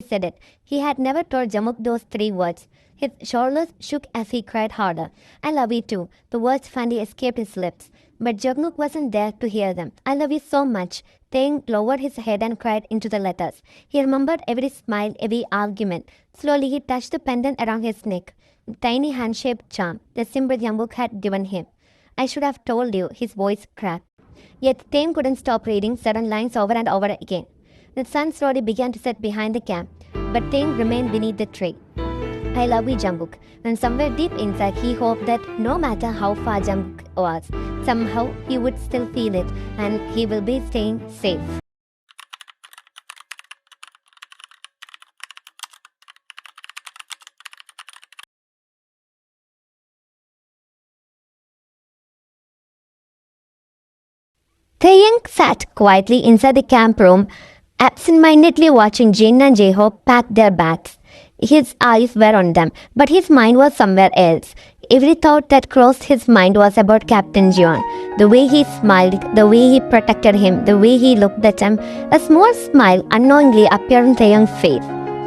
said it. He had never told Jamuk those three words. His shoulders shook as he cried harder. I love you too. The words finally escaped his lips. But Jungkook wasn't there to hear them. I love you so much. Taehyung lowered his head and cried into the letters. He remembered every smile, every argument. Slowly he touched the pendant around his neck. The tiny hand-shaped charm, the symbol Jungkook had given him. I should have told you, his voice cracked. Yet Taehyung couldn't stop reading certain lines over and over again. The sun slowly began to set behind the camp, but Taehyung remained beneath the tree. I love you, Jungkook. And somewhere deep inside, he hoped that no matter how far Jungkook was, somehow he would still feel it, and he will be staying safe. Taehyung sat quietly inside the camp room, absent-mindedly watching Jin and Jae-hope pack their bags. His eyes were on them, but his mind was somewhere else. Every thought that crossed his mind was about Captain Jeon. The way he smiled, the way he protected him, the way he looked at him. A small smile unknowingly appeared on Taehyung's face.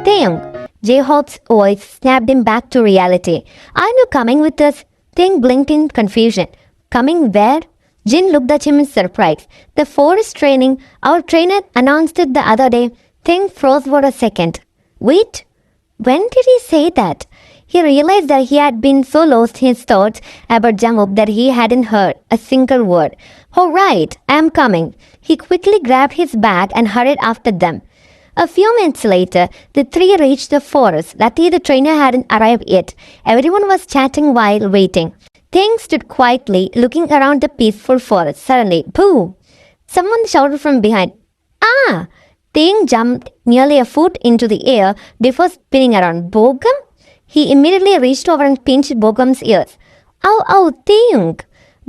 Taehyung! Jae-hope's voice snapped him back to reality. Aren't you coming with us? Taehyung blinked in confusion. Coming where? Jin looked at him in surprise. The forest training, our trainer announced it the other day. Taehyung froze for a second. Wait, when did he say that? He realized that he had been so lost in his thoughts about Jungkook that he hadn't heard a single word. Oh right, I am coming. He quickly grabbed his bag and hurried after them. A few minutes later, the three reached the forest. Luckily, the trainer hadn't arrived yet. Everyone was chatting while waiting. Taehyung stood quietly, looking around the peaceful forest. Suddenly, pooh! Someone shouted from behind. Ah! Taehyung jumped nearly a foot into the air before spinning around. Bogum? He immediately reached over and pinched Bogum's ears. Ow, Taehyung!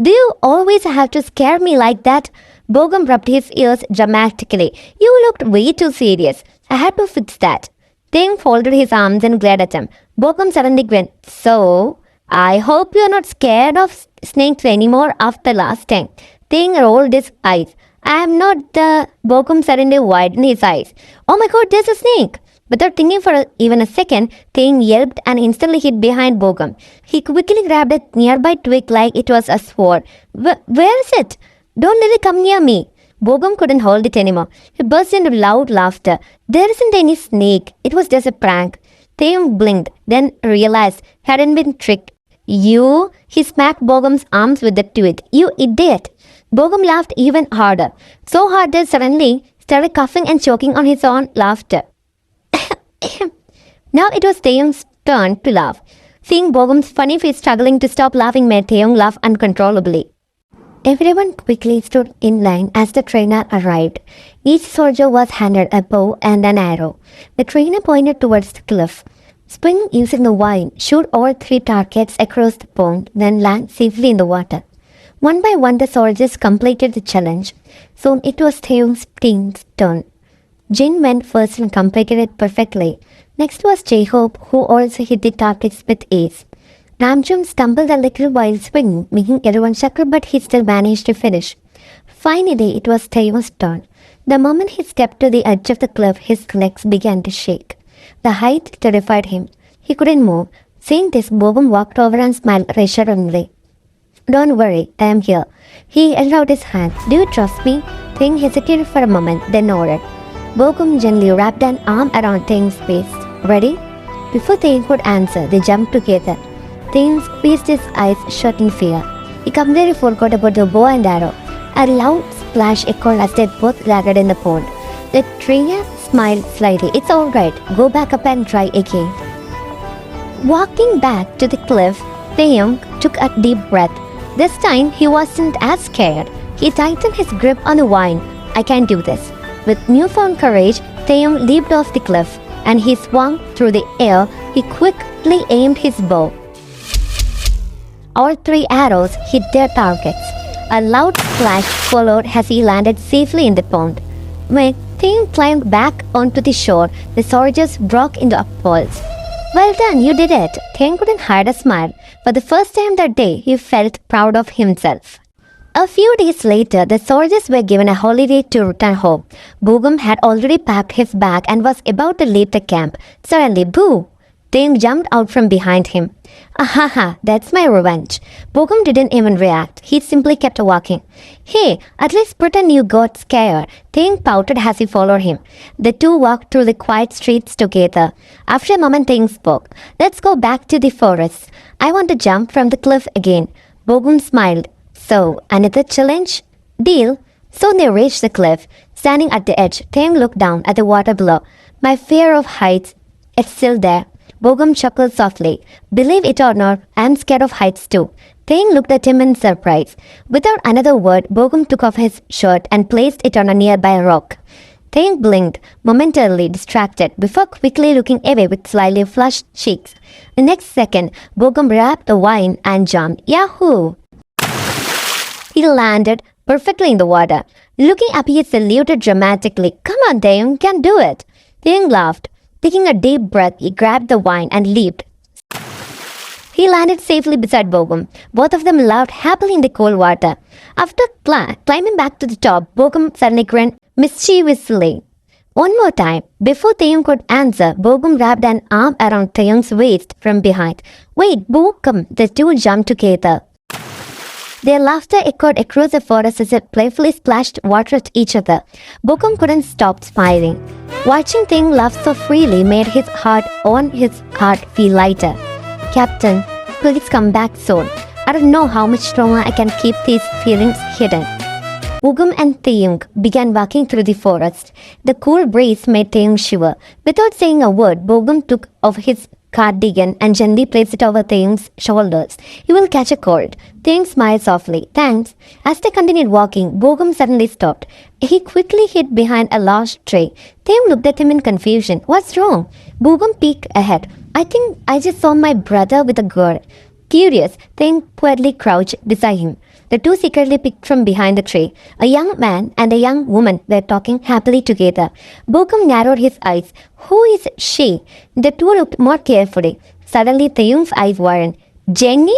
Do you always have to scare me like that? Bogum rubbed his ears dramatically. You looked way too serious. I had to fix that. Taehyung folded his arms and glared at him. Bogum suddenly grinned. So, I hope you're not scared of snakes anymore after last time. Taehyung rolled his eyes. I am not the... Bogum suddenly widened his eyes. Oh my god, there's a snake! Without thinking for even a second, Taehyung yelped and instantly hid behind Bogum. He quickly grabbed a nearby twig like it was a sword. Where is it? Don't let it come near me. Bogum couldn't hold it anymore. He burst into loud laughter. There isn't any snake. It was just a prank. Taehyung blinked, then realized he hadn't been tricked. You? He smacked Bogum's arms with the twig. You idiot! Bogum laughed even harder. So hard that suddenly started coughing and choking on his own laughter. Now it was Taehyung's turn to laugh. Seeing Bogum's funny face struggling to stop laughing made Taehyung laugh uncontrollably. Everyone quickly stood in line as the trainer arrived. Each soldier was handed a bow and an arrow. The trainer pointed towards the cliff. Spring using the vine, shoot all three targets across the pond, then land safely in the water. One by one the soldiers completed the challenge. Soon it was Taehyung's team's turn. Jin went first and completed it perfectly. Next was Jae-hope, who also hit the targets with ease. Namjoon stumbled a little while swinging, making everyone chuckle, but he still managed to finish. Finally, it was Taehyung's turn. The moment he stepped to the edge of the cliff, his legs began to shake. The height terrified him. He couldn't move. Seeing this, Bogum walked over and smiled reassuringly. Don't worry, I am here. He held out his hand. Do you trust me? Taehyung hesitated for a moment, then nodded. Bogum gently wrapped an arm around Taehyung's waist. Ready? Before Taehyung could answer, they jumped together. Taehyung squeezed his eyes shut in fear. He completely forgot about the bow and arrow. A loud splash echoed as they both landed in the pond. The trainer smiled slightly. It's alright. Go back up and try again. Walking back to the cliff, Taehyung took a deep breath. This time, he wasn't as scared. He tightened his grip on the vine. I can do this. With newfound courage, Taehyung leaped off the cliff, and he swung through the air. He quickly aimed his bow. All three arrows hit their targets. A loud splash followed as he landed safely in the pond. When Taehyung climbed back onto the shore, the soldiers broke into applause. Well done, you did it. Taehyung couldn't hide a smile. For the first time that day, he felt proud of himself. A few days later, the soldiers were given a holiday to return home. Bogum had already packed his bag and was about to leave the camp. Suddenly, boo! Taehyung jumped out from behind him. Ahaha, that's my revenge. Bogum didn't even react. He simply kept walking. Hey, at least pretend you got scared. Taehyung pouted as he followed him. The two walked through the quiet streets together. After a moment, Taehyung spoke. Let's go back to the forest. I want to jump from the cliff again. Bogum smiled. So, another challenge? Deal. Soon they reached the cliff. Standing at the edge, Taehyung looked down at the water below. My fear of heights, it's still there. Bogum chuckled softly. Believe it or not, I'm scared of heights too. Taehyung looked at him in surprise. Without another word, Bogum took off his shirt and placed it on a nearby rock. Taehyung blinked, momentarily distracted, before quickly looking away with slightly flushed cheeks. The next second, Bogum wrapped the wine and jumped. Yahoo! He landed perfectly in the water. Looking up, he saluted dramatically. Come on, Taehyung, can do it. Taehyung laughed. Taking a deep breath, he grabbed the wine and leaped. He landed safely beside Bogum. Both of them laughed happily in the cold water. After climbing back to the top, Bogum suddenly grinned mischievously. One more time. Before Taehyung could answer, Bogum wrapped an arm around Taehyung's waist from behind. Wait, Bogum! The two jumped together. Their laughter echoed across the forest as it playfully splashed water at each other. Bogum couldn't stop smiling. Watching Taehyung laugh so freely made his heart feel lighter. Captain, please come back soon. I don't know how much longer I can keep these feelings hidden. Bogum and Taehyung began walking through the forest. The cool breeze made Taehyung shiver. Without saying a word, Bogum took off his cardigan and gently placed it over Taehyung's shoulders. He will catch a cold. Taehyung smiled softly. Thanks. As they continued walking, Bogum suddenly stopped. He quickly hid behind a large tree. Taehyung looked at him in confusion. What's wrong? Bogum peeked ahead. I think I just saw my brother with a girl. Curious, Taehyung quietly crouched beside him. The two secretly peeked from behind the tree. A young man and a young woman were talking happily together. Bogum narrowed his eyes. Who is she? The two looked more carefully. Suddenly, Taehyung's eyes widened. Jenny?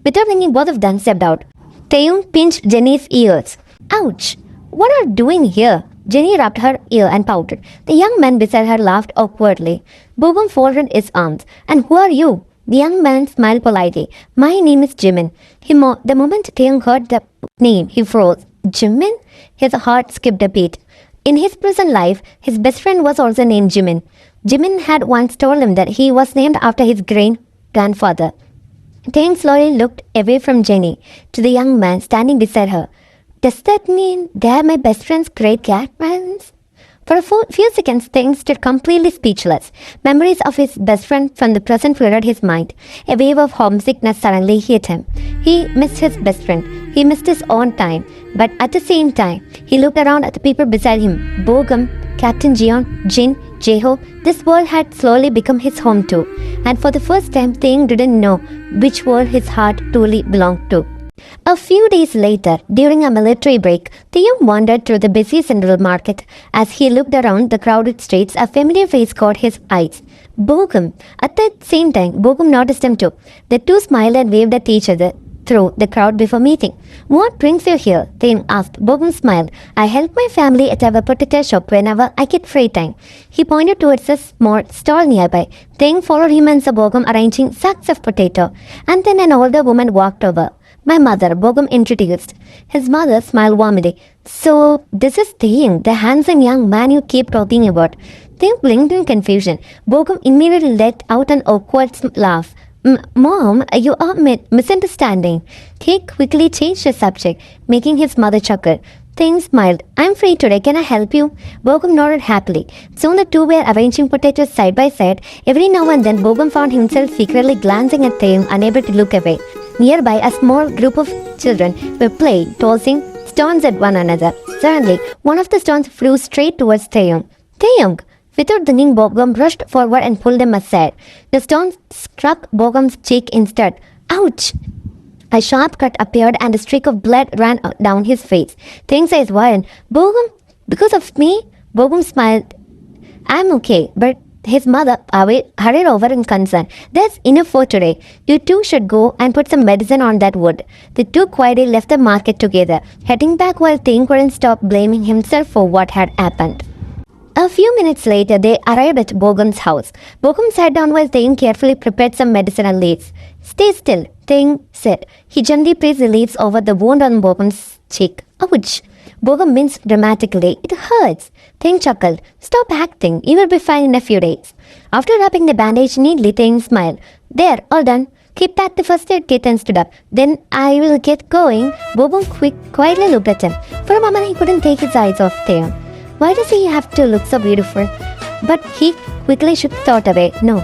Without thinking, both of them stepped out. Taehyung pinched Jenny's ears. Ouch! What are you doing here? Jenny rubbed her ear and pouted. The young man beside her laughed awkwardly. Bogum folded his arms. And who are you? The young man smiled politely. My name is Jimin. The moment Taehyung heard the name, he froze. Jimin? His heart skipped a beat. In his present life, his best friend was also named Jimin. Jimin had once told him that he was named after his great-grandfather. Taehyung slowly looked away from Jenny to the young man standing beside her. Does that mean they are my best friend's great-grandparents? For a few seconds, Taehyung stood completely speechless. Memories of his best friend from the present flooded his mind. A wave of homesickness suddenly hit him. He missed his best friend. He missed his own time. But at the same time, he looked around at the people beside him. Bogum, Captain Jeon, Jin, Jeho. This world had slowly become his home too. And for the first time, Taehyung didn't know which world his heart truly belonged to. A few days later, during a military break, Taehyung wandered through the busy central market. As he looked around the crowded streets, a familiar face caught his eyes. Bogum. At the same time, Bogum noticed him too. The two smiled and waved at each other through the crowd before meeting. What brings you here? Taehyung asked. Bogum smiled. I help my family at our potato shop whenever I get free time. He pointed towards a small stall nearby. Taehyung followed him and saw Bogum arranging sacks of potato. And then an older woman walked over. My mother, Bogum introduced. His mother smiled warmly. So, this is Taehyung, the handsome young man you keep talking about. Taehyung blinked in confusion. Bogum immediately let out an awkward laugh. Mom, you are misunderstanding. He quickly changed the subject, making his mother chuckle. Taehyung smiled. I'm free today. Can I help you? Bogum nodded happily. Soon the two were arranging potatoes side by side. Every now and then, Bogum found himself secretly glancing at Taehyung, unable to look away. Nearby, a small group of children were playing, tossing stones at one another. Suddenly, one of the stones flew straight towards Taehyung. Taehyung! Without thinking, Bogum rushed forward and pulled him aside. The stone struck Bogum's cheek instead. Ouch! A sharp cut appeared and a streak of blood ran down his face. Taehyung's eyes widened. Bogum, because of me? Bogum smiled. I'm okay, but His mother hurried over in concern. There's enough for today. You two should go and put some medicine on that wound. The two quietly left the market together, heading back while Taehyung couldn't stop blaming himself for what had happened. A few minutes later, they arrived at Bogum's house. Bogum sat down while Taehyung carefully prepared some medicinal leaves. Stay still, Taehyung said. He gently placed the leaves over the wound on Bogum's cheek. Ouch! Bogum winced dramatically. It hurts. Taehyung chuckled. Stop acting. You will be fine in a few days. After wrapping the bandage neatly, Taehyung smiled. There, all done. Keep that the first aid kit and stood up. Then I will get going. Bogum quietly looked at him. For a moment, he couldn't take his eyes off Taehyung. Why does he have to look so beautiful? But he quickly shook thought away. No,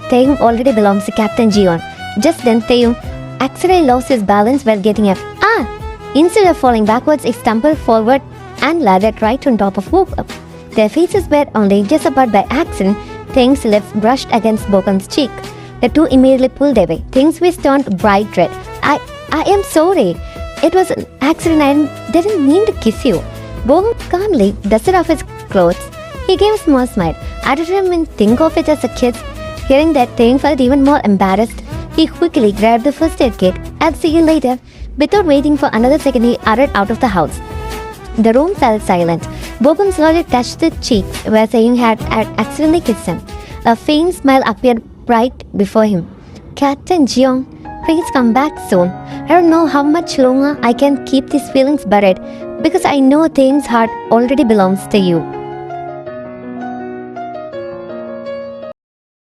Taehyung already belongs to Captain Jeon. Just then, Taehyung accidentally lost his balance while getting up. Instead of falling backwards, he stumbled forward and landed right on top of Bogum. Their faces were only inches apart by accident. Taehyung's lips brushed against Bogum's cheek. The two immediately pulled away. Taehyung's face turned bright red. I am sorry. It was an accident. I didn't mean to kiss you. Bogum calmly dusted off his clothes. He gave a small smile. I didn't even think of it as a kiss. Hearing that, Taehyung felt even more embarrassed. He quickly grabbed the first aid kit. I'll see you later. Without waiting for another second, he hurried out of the house. The room fell silent. Bogum slowly touched the cheeks where Taehyung had accidentally kissed him. A faint smile appeared right before him. Captain Jeon, please come back soon. I don't know how much longer I can keep these feelings buried because I know Taehyung's heart already belongs to you.